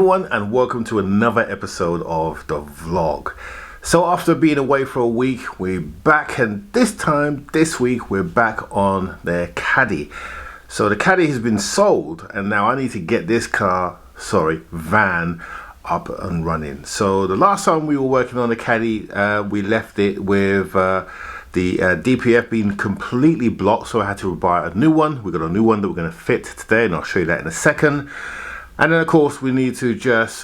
everyone, and welcome to another episode of the vlog. So after being away for a week, we're back, and this week we're back on the Caddy. So the Caddy has been sold, and now I need to get this van up and running. So the last time we were working on the Caddy, we left it with the DPF being completely blocked, so I had to buy a new one. We got a new one that we're going to fit today, and I'll show you that in a second. And then of course we need to just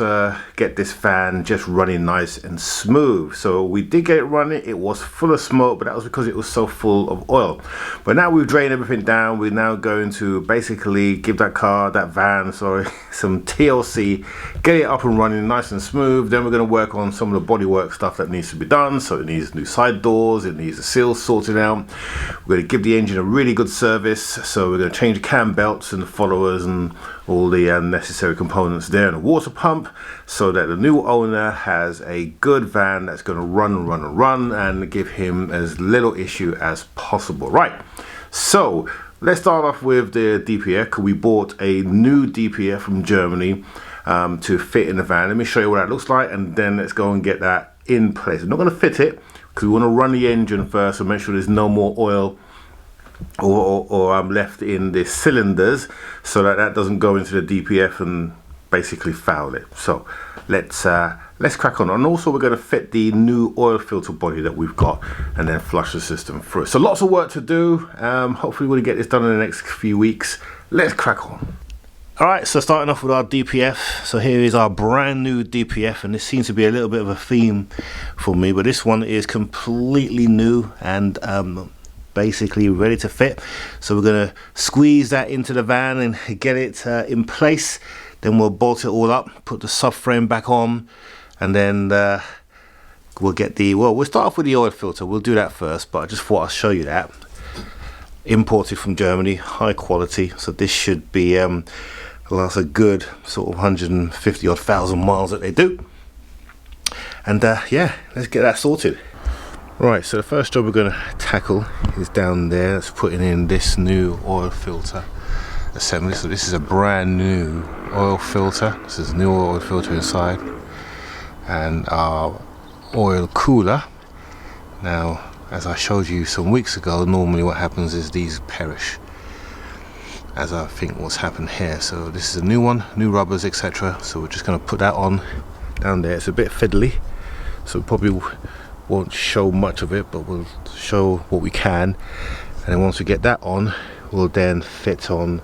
get this fan just running nice and smooth. So we did get it running. It was full of smoke, but that was because it was so full of oil. But now we've drained everything down. We're now going to basically give that van some TLC, get it up and running nice and smooth. Then we're going to work on some of the bodywork stuff that needs to be done. So it needs new side doors, it needs the seals sorted out. We're going to give the engine a really good service. So we're going to change the cam belts and the followers and all the necessary components there, and a water pump, so that the new owner has a good van that's going to run and give him as little issue as possible. Right, so let's start off with the DPF, because we bought a new DPF from Germany to fit in the van. Let me show you what that looks like, and then let's go and get that in place. I'm not going to fit it because we want to run the engine first and make sure there's no more oil or left in the cylinders, so that doesn't go into the DPF and basically foul it. So let's crack on. And also we're going to fit the new oil filter body that we've got and then flush the system through. So lots of work to do. Hopefully we'll get this done in the next few weeks. Let's crack on. Alright, so starting off with our DPF. So here is our brand new DPF, and this seems to be a little bit of a theme for me, but this one is completely new and basically ready to fit. So we're going to squeeze that into the van and get it in place. Then we'll bolt it all up, put the subframe back on, and then we'll start off with the oil filter. We'll do that first, but I just thought I'll show you that. Imported from Germany, high quality. So this should be last a good sort of 150 odd thousand miles that they do. And yeah, let's get that sorted. Right, so the first job we're going to tackle is down there. That's putting in this new oil filter assembly. So this is a brand new oil filter. This is a new oil filter inside, and our oil cooler. Now, as I showed you some weeks ago, normally what happens is these perish, as I think what's happened here. So this is a new one, new rubbers, etc. So we're just going to put that on down there. It's a bit fiddly, so probably won't show much of it, but we'll show what we can. And then once we get that on, we'll then fit on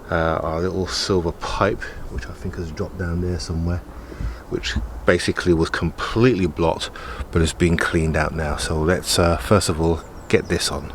our little silver pipe, which I think has dropped down there somewhere, which basically was completely blocked, but it's been cleaned out now. So let's first of all get this on.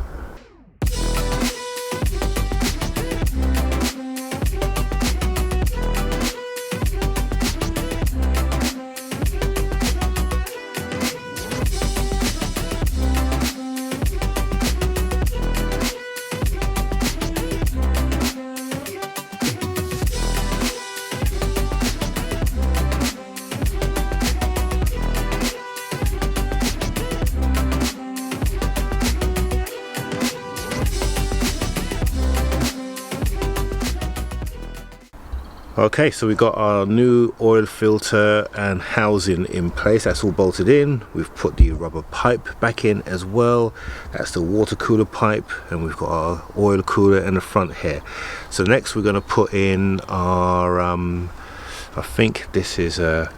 Okay, so we got our new oil filter and housing in place. That's all bolted in. We've put the rubber pipe back in as well. That's the water cooler pipe, and we've got our oil cooler in the front here. So next we're going to put in our I think this is our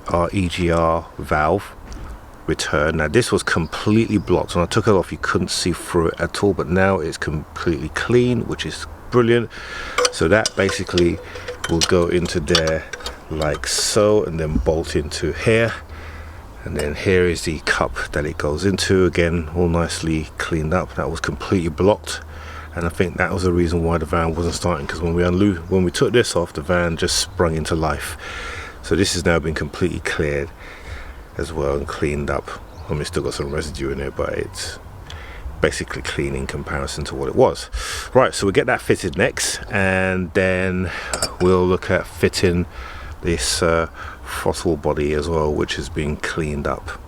EGR valve return. Now this was completely blocked, and I took it off, you couldn't see through it at all, but now it's completely clean, which is brilliant. So that basically will go into there like so, and then bolt into here, and then here is the cup that it goes into, again all nicely cleaned up. That was completely blocked, and I think that was the reason why the van wasn't starting, because when we took this off, the van just sprung into life. So this has now been completely cleared as well and cleaned up. I mean, it's still got some residue in there, but it's basically clean in comparison to what it was. Right, so we'll get that fitted next, and then we'll look at fitting this throttle body as well, which has been cleaned up.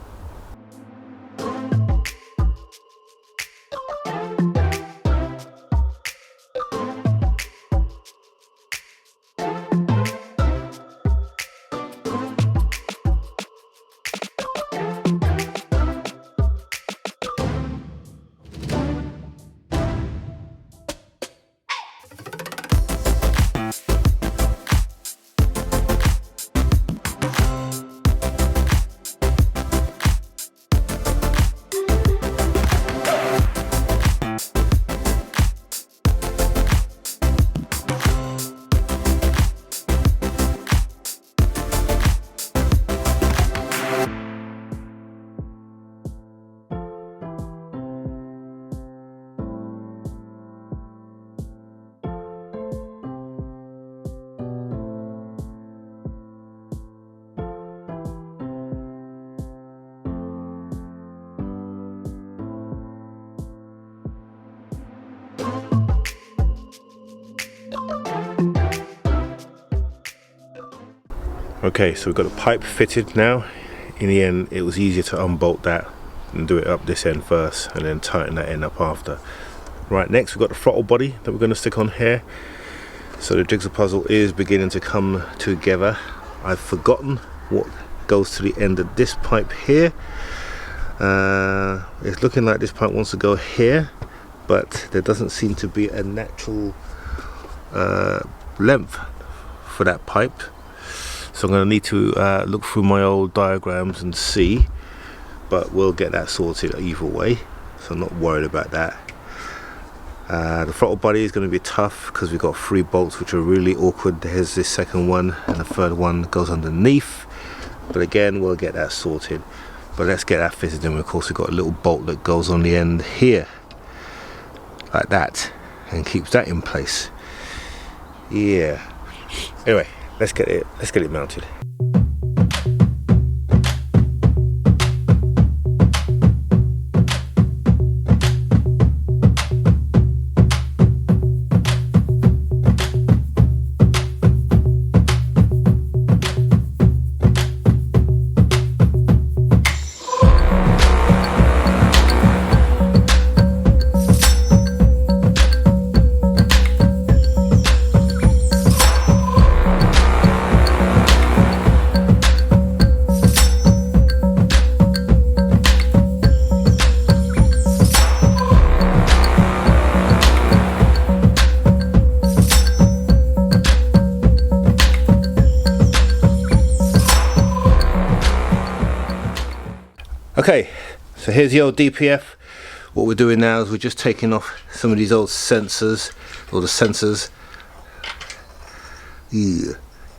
Okay, so we've got the pipe fitted now. In the end, it was easier to unbolt that and do it up this end first and then tighten that end up after. Right, next we've got the throttle body that we're going to stick on here. So the jigsaw puzzle is beginning to come together. I've forgotten what goes to the end of this pipe here. It's looking like this pipe wants to go here, but there doesn't seem to be a natural length for that pipe. So I'm going to need to look through my old diagrams and see, but we'll get that sorted either way, so I'm not worried about that. The throttle body is going to be tough because we've got 3 bolts which are really awkward. There's this second one and the third one goes underneath, but again we'll get that sorted. But let's get that fitted in. Of course we've got a little bolt that goes on the end here like that and keeps that in place. Yeah, anyway, let's get it mounted. Okay, so here's the old DPF. What we're doing now is we're just taking off some of these old sensors, or the sensors. Yeah.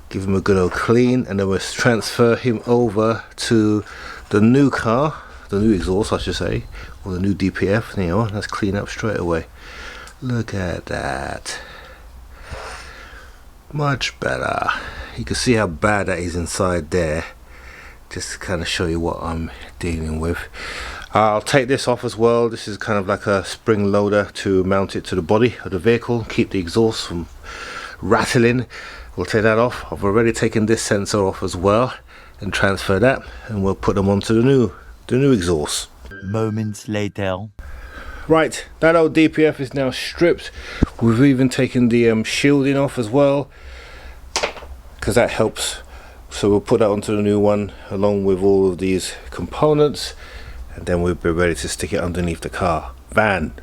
Give him a good old clean, and then we'll transfer him over to the new car, the new exhaust I should say, or the new DPF. There you are, let's clean up straight away. Look at that. Much better. You can see how bad that is inside there. Just to kind of show you what I'm dealing with. I'll take this off as well. This is kind of like a spring loader to mount it to the body of the vehicle, keep the exhaust from rattling. We'll take that off. I've already taken this sensor off as well and transfer that, and we'll put them onto the new exhaust. Moments later. Right, that old DPF is now stripped. We've even taken the shielding off as well, because that helps. So we'll put that onto the new one along with all of these components, and then we'll be ready to stick it underneath the van.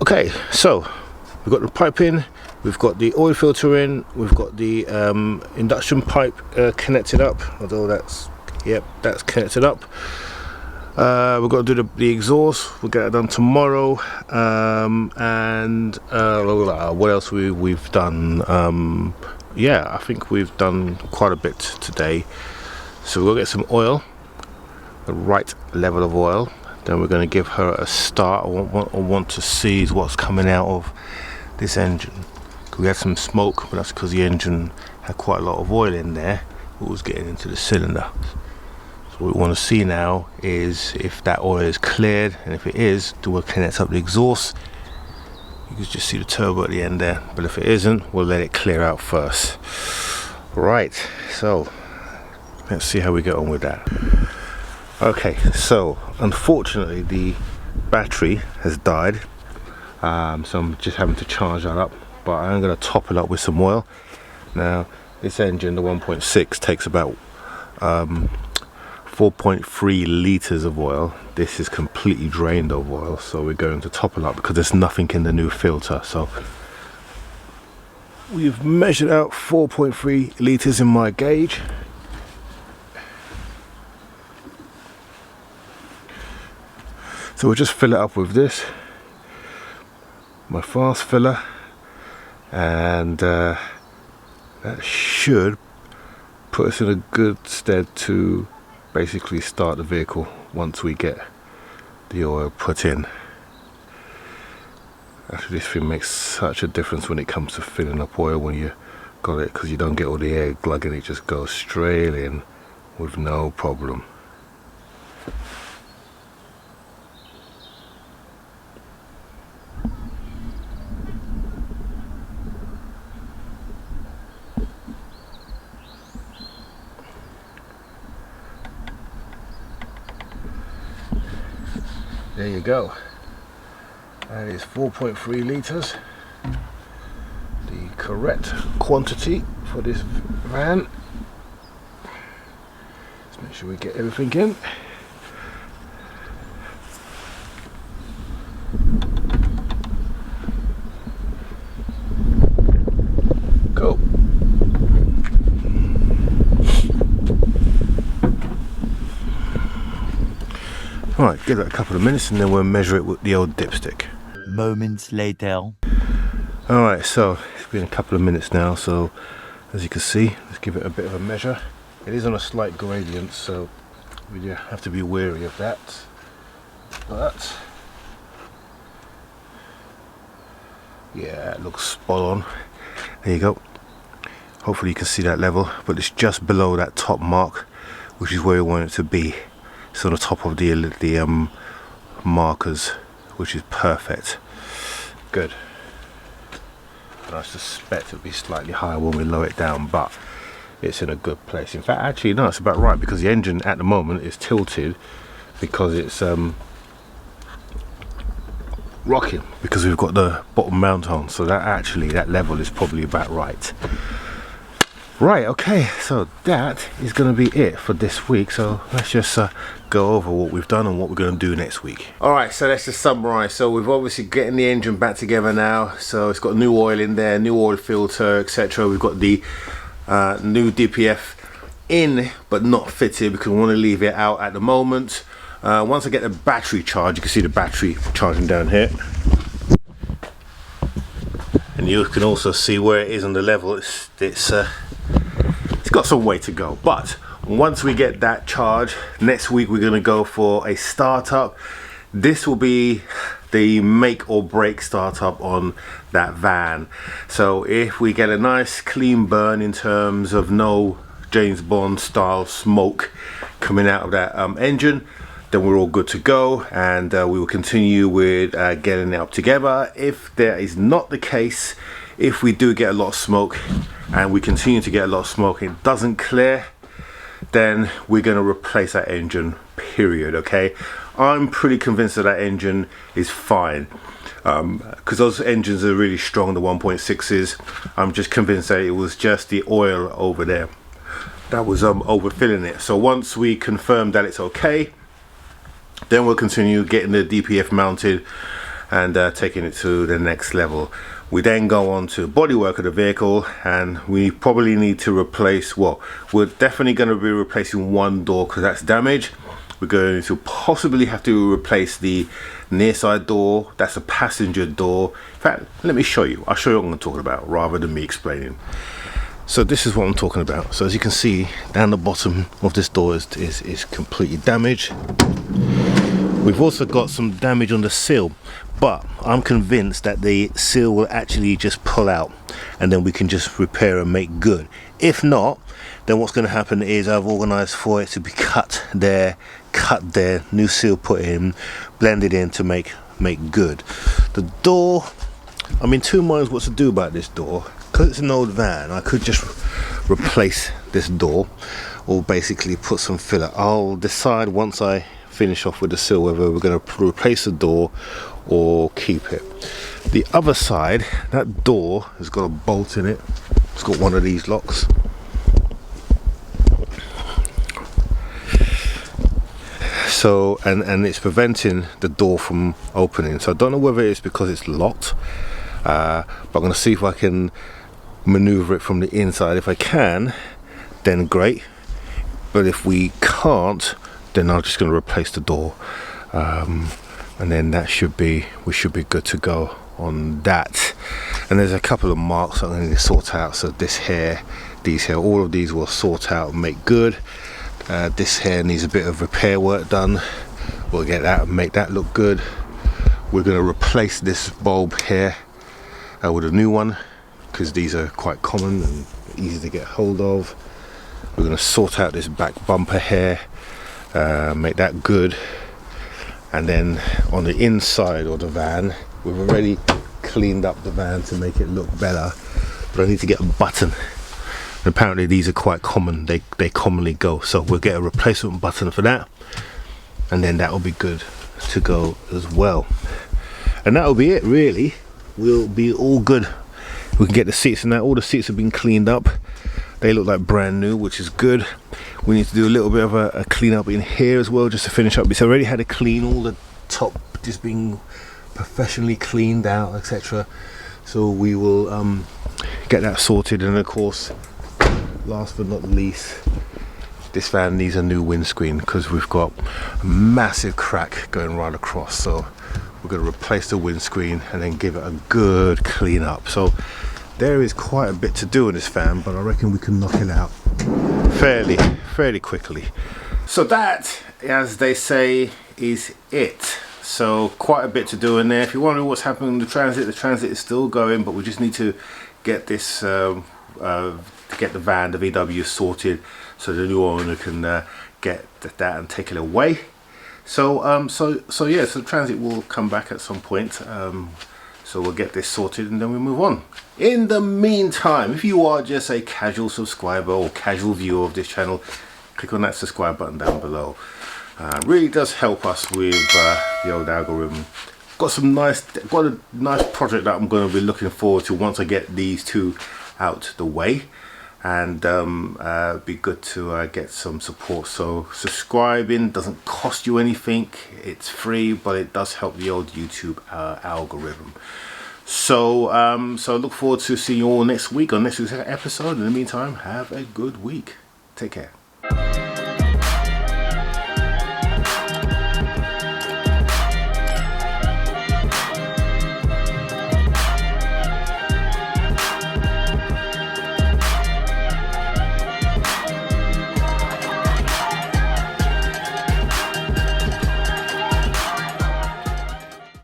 Okay, so we've got the pipe in, we've got the oil filter in, we've got the induction pipe connected up, although that's connected up. We've got to do the exhaust. We'll get it done tomorrow. And what else we've done? Yeah, I think we've done quite a bit today. So we'll get some oil, the right level of oil. Then we're going to give her a start. I want to see what's coming out of this engine. We had some smoke, but that's because the engine had quite a lot of oil in there. It was getting into the cylinder. So what we want to see now is if that oil is cleared, and if it is, do we connect up the exhaust? You can just see the turbo at the end there, but if it isn't, we'll let it clear out first. Right, so let's see how we get on with that. Okay, so unfortunately the battery has died, so I'm just having to charge that up, but I'm going to top it up with some oil. Now this engine, the 1.6, takes about 4.3 litres of oil. This is completely drained of oil, so we're going to top it up because there's nothing in the new filter. So we've measured out 4.3 litres in my gauge. So we'll just fill it up with this, my fast filler, and that should put us in a good stead to basically start the vehicle once we get the oil put in. Actually, this thing makes such a difference when it comes to filling up oil when you got it, because you don't get all the air glugging, it just goes straight in with no problem. There you go. That is 4.3 litres. The correct quantity for this van. Let's make sure we get everything in. Go. Alright, give it a couple of minutes and then we'll measure it with the old dipstick. Moments later. Alright, so it's been a couple of minutes now, so as you can see, let's give it a bit of a measure. It is on a slight gradient, so we have to be wary of that. But yeah, it looks spot on. There you go. Hopefully you can see that level, but it's just below that top mark, which is where we want it to be. It's on the top of the markers, which is perfect. Good. And I suspect it'll be slightly higher when we lower it down, but it's in a good place. In fact, actually, no, it's about right, because the engine at the moment is tilted because it's rocking, because we've got the bottom mount on, so that level is probably about right. Right, okay, so that is going to be it for this week. So let's just go over what we've done and what we're going to do next week. Alright, so let's just summarize. So we've obviously getting the engine back together now. So it's got new oil in there, new oil filter, etc. We've got the new DPF in but not fitted because we want to leave it out at the moment. Once I get the battery charged, you can see the battery charging down here. And you can also see where it is on the level. It's got some way to go, but once we get that charge, next week we're going to go for a startup. This will be the make or break startup on that van. So if we get a nice clean burn in terms of no James Bond style smoke coming out of that engine, then we're all good to go, and we will continue with getting it up together. If that is not the case, if we do get a lot of smoke and we continue to get a lot of smoke and it doesn't clear, then we're going to replace that engine, period. Okay, I'm pretty convinced that engine is fine, because those engines are really strong, the 1.6s. I'm just convinced that it was just the oil over there that was overfilling it. So once we confirm that it's okay, then we'll continue getting the DPF mounted and taking it to the next level. We then go on to bodywork of the vehicle, and we probably need to replace, well, we're definitely going to be replacing one door because that's damaged. We're going to possibly have to replace the near side door. That's a passenger door. In fact, let me show you. I'll show you what I'm talking about rather than me explaining. So this is what I'm talking about. So as you can see, down the bottom of this door is completely damaged. We've also got some damage on the sill, but I'm convinced that the sill will actually just pull out and then we can just repair and make good. If not, then what's going to happen is I've organized for it to be cut there, new seal put in, blended in to make good. The door, I'm in two minds what to do about this door. Because it's an old van, I could just replace this door or basically put some filler. I'll decide once I finish off with the sill whether we're going to replace the door or keep it. The other side, that door has got a bolt in it. It's got one of these locks. So and it's preventing the door from opening. So I don't know whether it's because it's locked, but I'm going to see if I can maneuver it from the inside. If I can, then great, but if we can't, then I'm just going to replace the door, and then we should be good to go on that. And there's a couple of marks I'm going to sort out. So this hair, these here, all of these will sort out and make good. This hair needs a bit of repair work done. We'll get that and make that look good. We're going to replace this bulb here with a new one, because these are quite common and easy to get hold of. We're going to sort out this back bumper here, make that good, and then on the inside of the van, we've already cleaned up the van to make it look better, but I need to get a button. Apparently these are quite common, they commonly go, so we'll get a replacement button for that, and then that will be good. to go as well. And that'll be it really. We'll be all good. We can get the seats and that. All the seats have been cleaned up. They look like brand new, which is good. We need to do a little bit of a clean up in here as well, just to finish up. It's already had a clean, all the top just being professionally cleaned out, etc. So we will get that sorted. And of course, last but not least, this van needs a new windscreen because we've got a massive crack going right across. So we're going to replace the windscreen and then give it a good clean up. So there is quite a bit to do in this van, but I reckon we can knock it out fairly quickly. So that, as they say, is it. So quite a bit to do in there. If you're wondering what's happening in the transit is still going, but we just need to get this get the van, the VW, sorted so the new owner can get that and take it away. So so transit will come back at some point. So we'll get this sorted and then we'll move on. In the meantime, if you are just a casual subscriber or casual viewer of this channel, click on that subscribe button down below. Really does help us with the old algorithm. Got a nice project that I'm going to be looking forward to once I get these two out the way, and be good to get some support. So subscribing doesn't cost you anything, it's free, but it does help the old YouTube algorithm. So so look forward to seeing you all next week on next week's episode. In the meantime, have a good week. Take care.